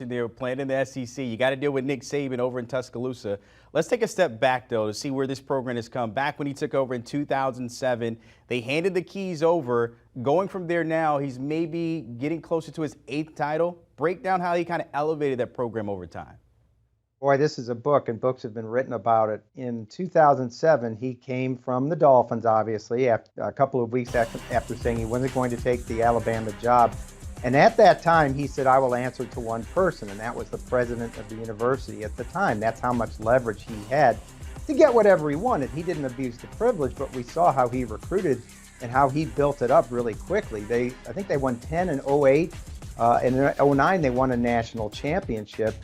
They were playing in the SEC. You got to deal with Nick Saban over in Tuscaloosa. Let's take a step back, though, to see where this program has come. Back when he took over in 2007, they handed the keys over. Going from there now, he's maybe getting closer to his 8th title. Break down how he kind of elevated that program over time. Boy, this is a book, and books have been written about it. In 2007, he came from the Dolphins, obviously, after a couple of weeks after saying he wasn't going to take the Alabama job. And at that time, he said, I will answer to one person, and that was the president of the university at the time. That's how much leverage he had to get whatever he wanted. He didn't abuse the privilege, but we saw how he recruited and how he built it up really quickly. I think they won 10 in 08. In 09, they won a national championship.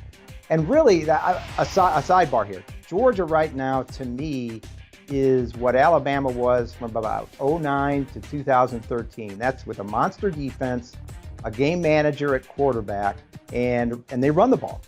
And really, a sidebar here, Georgia right now, to me, is what Alabama was from about 09 to 2013. That's with a monster defense, a game manager at quarterback, and they run the ball.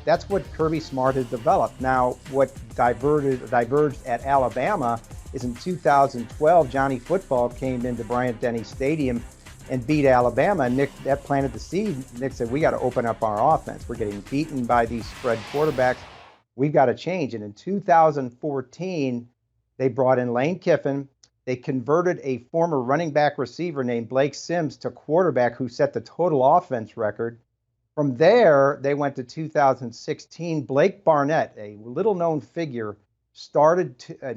That's what Kirby Smart has developed. Now, what diverged at Alabama is in 2012, Johnny Football came into Bryant-Denny Stadium and beat Alabama, and Nick, that planted the seed. Nick said, we got to open up our offense. We're getting beaten by these spread quarterbacks. We've got to change. And in 2014, they brought in Lane Kiffin. They converted a former running back receiver named Blake Sims to quarterback, who set the total offense record. From there, they went to 2016. Blake Barnett, a little-known figure,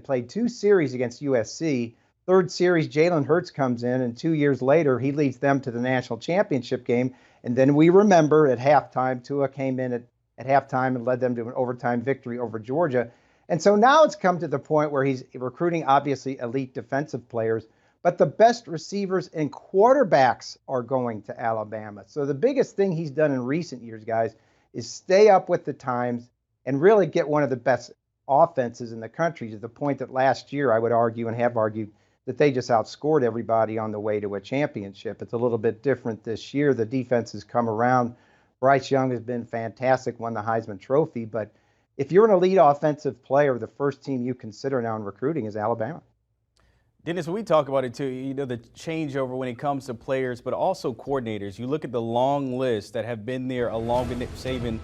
played 2 series against USC. Third series, Jalen Hurts comes in, and 2 years later, he leads them to the national championship game. And then we remember at halftime, Tua came in at halftime and led them to an overtime victory over Georgia. And so now it's come to the point where he's recruiting, obviously, elite defensive players, but the best receivers and quarterbacks are going to Alabama. So the biggest thing he's done in recent years, guys, is stay up with the times and really get one of the best offenses in the country, to the point that last year, I would argue and have argued, that they just outscored everybody on the way to a championship. It's a little bit different this year. The defense has come around. Bryce Young has been fantastic, won the Heisman Trophy, but if you're an elite offensive player, the first team you consider now in recruiting is Alabama. Dennis, when we talk about it too, you know, the changeover when it comes to players, but also coordinators. You look at the long list that have been there along with Nick Saban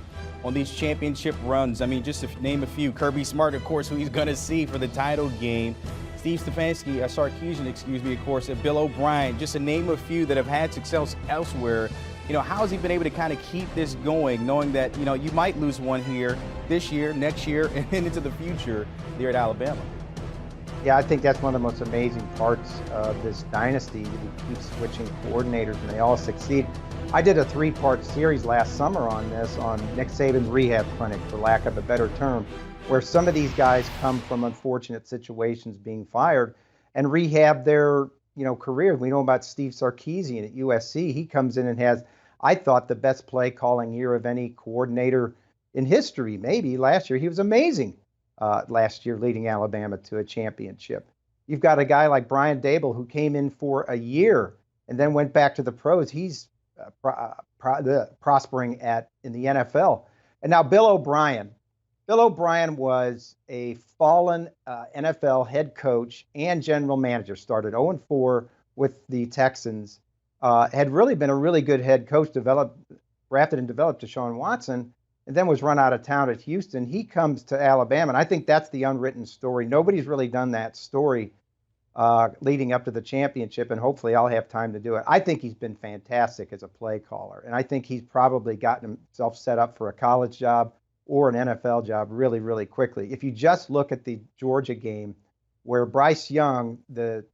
on these championship runs. I mean, just to name a few, Kirby Smart, of course, who he's going to see for the title game. Steve Sarkisian, of course, and Bill O'Brien, just to name a few that have had success elsewhere. You know, how has he been able to kind of keep this going, knowing that, you know, you might lose one here this year, next year, and into the future there at Alabama? Yeah, I think that's one of the most amazing parts of this dynasty. You keep switching coordinators and they all succeed. I did a 3-part series last summer on this, on Nick Saban's rehab clinic, for lack of a better term, where some of these guys come from unfortunate situations, being fired, and rehab their, career. We know about Steve Sarkisian at USC. He comes in and has, I thought, the best play calling year of any coordinator in history. Maybe last year. He was amazing last year, leading Alabama to a championship. You've got a guy like Brian Dable, who came in for a year and then went back to the pros. He's prospering in the NFL. And now Bill O'Brien. Bill O'Brien was a fallen NFL head coach and general manager. Started 0-4 with the Texans. Had really been a really good head coach, drafted and developed Deshaun Watson, and then was run out of town at Houston. He comes to Alabama, and I think that's the unwritten story. Nobody's really done that story leading up to the championship, and hopefully I'll have time to do it. I think he's been fantastic as a play caller, and I think he's probably gotten himself set up for a college job or an NFL job really, really quickly. If you just look at the Georgia game, where Bryce Young, the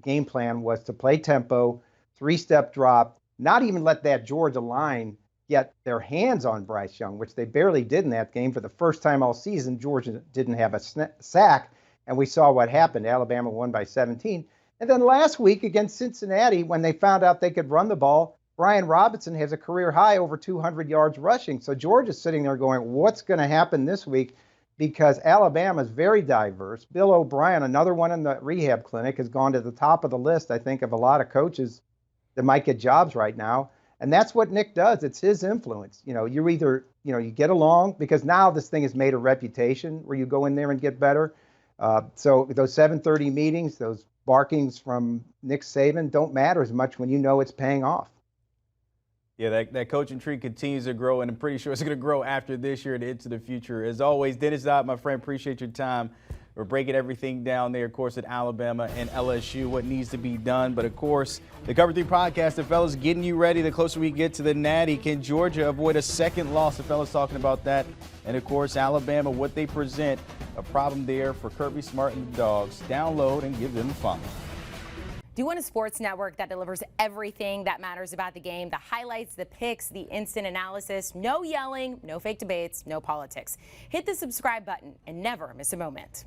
game plan was to play tempo, 3-step drop, not even let that Georgia line get their hands on Bryce Young, which they barely did in that game. For the first time all season, Georgia didn't have a sack, and we saw what happened. Alabama won by 17. And then last week against Cincinnati, when they found out they could run the ball, Brian Robinson has a career high over 200 yards rushing. So Georgia's sitting there going, what's going to happen this week? Because Alabama is very diverse. Bill O'Brien, another one in the rehab clinic, has gone to the top of the list, I think, of a lot of coaches that might get jobs right now. And that's what Nick does. It's his influence. You either, you get along, because now this thing has made a reputation where you go in there and get better. So those 7:30 meetings, those barkings from Nick Saban don't matter as much when you know it's paying off. Yeah, that coaching tree continues to grow, and I'm pretty sure it's going to grow after this year and into the future. As always, Dennis Dodd, my friend, appreciate your time. We're breaking everything down there, of course, at Alabama and LSU, what needs to be done. But, of course, the Cover 3 podcast, the fellas getting you ready the closer we get to the Natty. Can Georgia avoid a second loss? The fellas talking about that. And, of course, Alabama, what they present, a problem there for Kirby Smart and the Dogs. Download and give them a follow. Do you want a sports network that delivers everything that matters about the game? The highlights, the picks, the instant analysis, no yelling, no fake debates, no politics. Hit the subscribe button and never miss a moment.